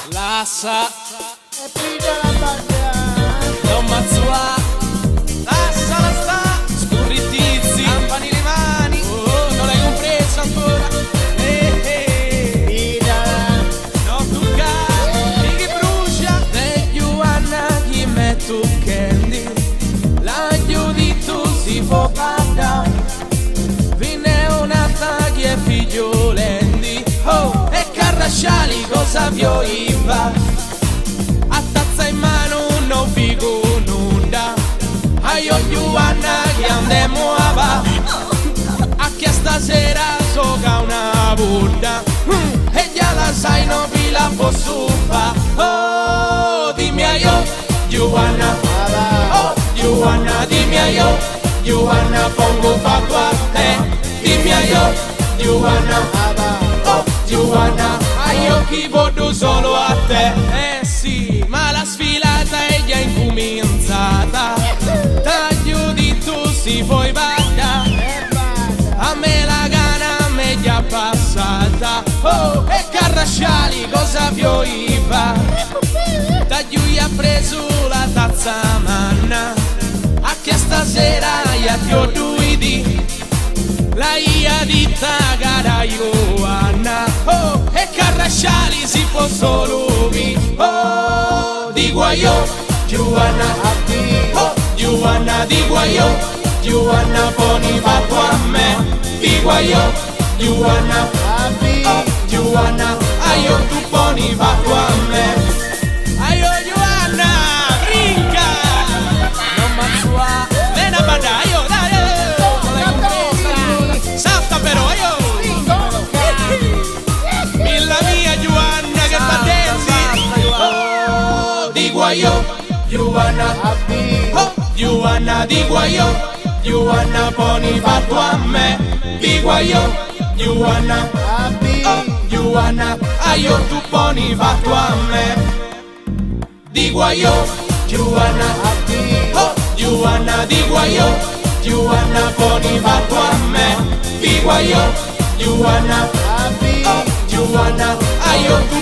Lassa e piglia la baglia non mazzua, lassala sta, scurritizi, lampani le mani, oh, non l'hai compreso ancora, pigliala, non toccare, chi brucia, degli Johanna chi metto candy, l'aiutito si può parlare, vinne una tagli e figlio lendi, oh, e carrasciali cosa vioiva, a tazza in mano non figo nulla, io Johanna che andiamo a va, a che stasera soca una bulla, e già la sai non vi la posso fa, oh dimmi io Johanna, oh Johanna dimmi io, Johanna pongo fatto a te, dimmi io Johanna, oh Johanna, io chi voglio solo a te, eh sì, ma la sfilata è già incominciata, taglio di tu si puoi bada, a me la gana a me già passata, oh e carrasciali cosa vioiva, taglio gli ha preso la tazza manna, a che stasera io ti ho due di, la ia di tagara Johanna, oh e carrasciali si può solo vi, oh di guaio Johanna, oh Johanna di guaio, Johanna poni fatto a me, di guaio Johanna, oh Johanna, aio tu poni fatto a me, aio Johanna, brinca, non mazzua, lena badaio, dai, salta però, io Milla mia Johanna che battezzi, oh di guaio Johanna, oh Johanna di guaio, Johanna poni fatto a me, di guaio Johanna, oh Johanna, aio tu poni fatto a me, di guaio Johanna, oh Johanna di guaio, Johanna poni fatto a me, di guaio Giovanna, oh, Giovanna, ayo